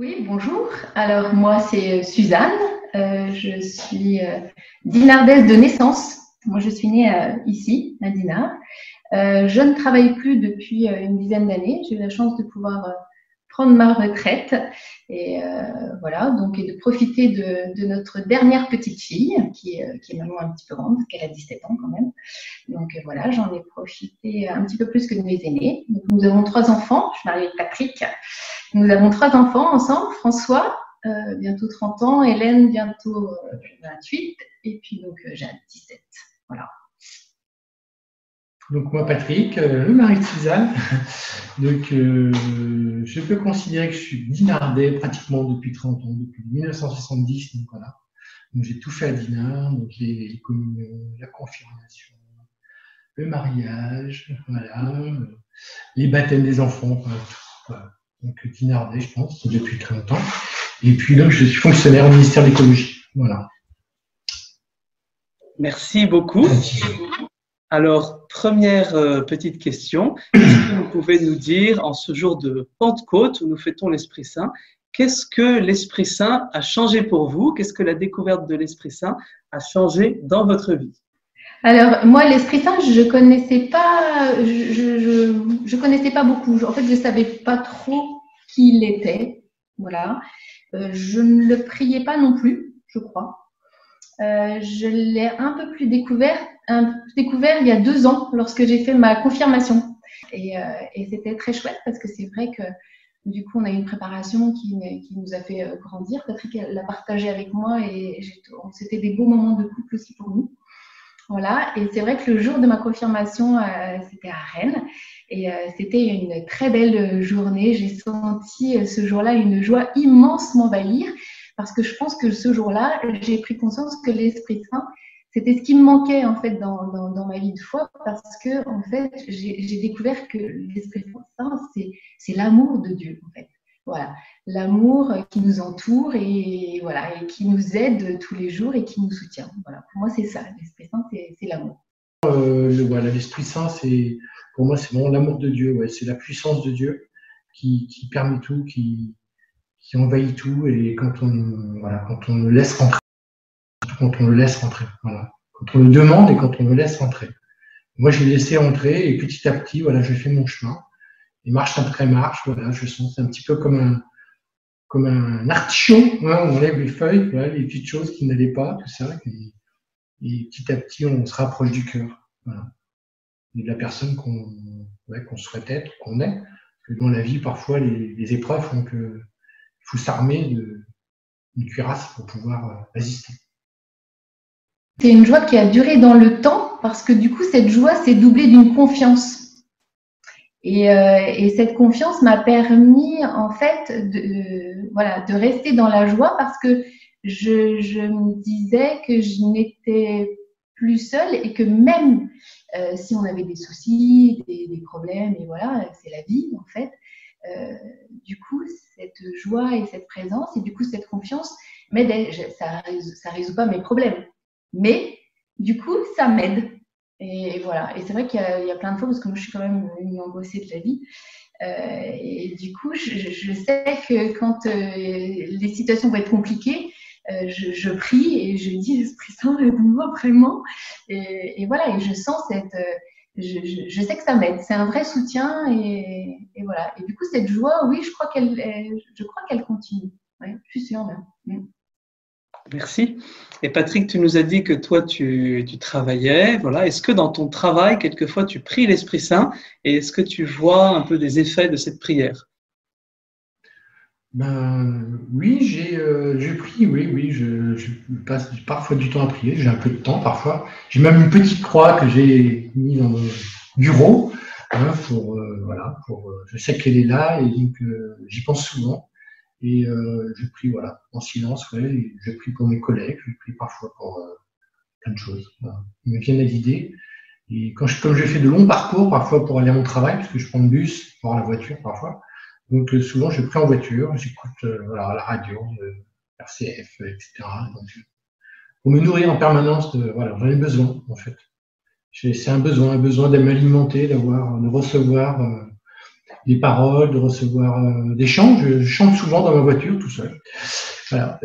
Oui, bonjour. Alors, moi, c'est Suzanne. Je suis dinardaise de naissance. Moi, je suis née ici, à Dinard. Je ne travaille plus depuis une dizaine d'années. J'ai eu la chance de pouvoir prendre ma retraite et voilà, donc et de profiter de notre dernière petite fille qui est maintenant un petit peu grande, parce qu'elle a 17 ans quand même. Donc voilà, j'en ai profité un petit peu plus que de mes aînés. Donc, nous avons 3 enfants. Je suis mariée avec Patrick. Nous avons 3 enfants ensemble. François, bientôt 30 ans. Hélène, bientôt 28. Et puis donc Jeanne, 17. Voilà. Donc moi Patrick, le mari de Suzanne. Donc je peux considérer que je suis dinardais pratiquement depuis 30 ans, depuis 1970. Donc voilà. Donc j'ai tout fait à Dinard, donc les communions, la confirmation, le mariage, voilà, les baptêmes des enfants, voilà. Donc dinardais, je pense, depuis très longtemps. Et puis donc je suis fonctionnaire au ministère de l'écologie. Voilà. Merci beaucoup. Alors, première petite question. Est-ce que vous pouvez nous dire, en ce jour de Pentecôte où nous fêtons l'Esprit Saint, qu'est-ce que l'Esprit Saint a changé pour vous? Qu'est-ce que la découverte de l'Esprit Saint a changé dans votre vie? Alors, moi, l'Esprit Saint, je connaissais pas, je connaissais pas beaucoup. En fait, je savais pas trop qui il était. Voilà. Je ne le priais pas non plus, je crois. Je l'ai un peu plus découvert il y a 2 ans lorsque j'ai fait ma confirmation. Et c'était très chouette parce que c'est vrai que du coup, on a eu une préparation qui nous a fait grandir. Patrick l'a partagé avec moi et c'était des beaux moments de couple aussi pour nous. Voilà, et c'est vrai que le jour de ma confirmation, c'était à Rennes et c'était une très belle journée. J'ai senti ce jour-là une joie immense m'envahir parce que je pense que ce jour-là, j'ai pris conscience que l'Esprit Saint, c'était ce qui me manquait en fait dans ma vie de foi parce que en fait, j'ai découvert que l'Esprit Saint, c'est l'amour de Dieu en fait. Voilà, l'amour qui nous entoure et voilà et qui nous aide tous les jours et qui nous soutient. Voilà, pour moi c'est ça, l'Esprit Saint, c'est l'amour. Voilà, l'Esprit Saint, pour moi c'est vraiment l'amour de Dieu. Ouais, c'est la puissance de Dieu qui permet tout, qui envahit tout. Et quand on le laisse rentrer, voilà, quand on le demande et quand on le laisse rentrer. Moi, je l'ai laissé entrer et petit à petit, voilà, je fais mon chemin. Et marche après marche, voilà, je sens, c'est un petit peu comme un artichaut, hein, on enlève les feuilles, voilà, les petites choses qui n'allaient pas, tout ça. Et petit à petit, on se rapproche du cœur, voilà, et de la personne qu'on souhaite être, qu'on est. Parce que dans la vie, parfois, les épreuves font qu'il faut s'armer d'une cuirasse pour pouvoir résister. C'est une joie qui a duré dans le temps parce que du coup, cette joie s'est doublée d'une confiance. Et cette confiance m'a permis en fait de rester dans la joie parce que je me disais que je n'étais plus seule et que même si on avait des soucis, des problèmes, et voilà, c'est la vie en fait. Du coup, cette joie et cette présence et du coup cette confiance m'aide. Ça résout pas mes problèmes, mais du coup, ça m'aide. Et voilà. Et c'est vrai qu'il y a plein de fois, parce que moi, je suis quand même une angoissée de la vie. Et du coup, je sais que quand les situations vont être compliquées, je prie et je dis, Esprit Saint, aide-moi vraiment. Et voilà. Et je sens je sais que ça m'aide. C'est un vrai soutien. Et voilà. Et du coup, cette joie, oui, je crois qu'elle continue. Ouais, je suis sûre même. Merci. Et Patrick, tu nous as dit que toi, tu travaillais. Voilà. Est-ce que dans ton travail, quelquefois, tu pries l'Esprit Saint et est-ce que tu vois un peu des effets de cette prière? Oui, je prie, oui, je passe parfois du temps à prier, j'ai un peu de temps parfois. J'ai même une petite croix que j'ai mise dans mon bureau, hein, je sais qu'elle est là et donc j'y pense souvent. Et je prie, voilà, en silence, ouais, et je prie pour mes collègues, je prie parfois pour plein de choses. Voilà. Ils me viennent à l'idée. Et comme je fais de longs parcours, parfois pour aller à mon travail, parce que je prends le bus, voire la voiture parfois, donc souvent je prie en voiture, j'écoute voilà, la radio, RCF, etc. Donc, pour me nourrir en permanence, voilà, j'en ai besoin en fait. C'est un besoin de m'alimenter, de recevoir des paroles, de recevoir des chants. Je chante souvent dans ma voiture tout seul. Voilà,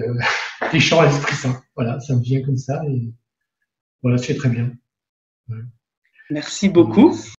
des chants à l'Esprit Saint. Voilà, ça me vient comme ça et voilà, c'est très bien. Merci beaucoup.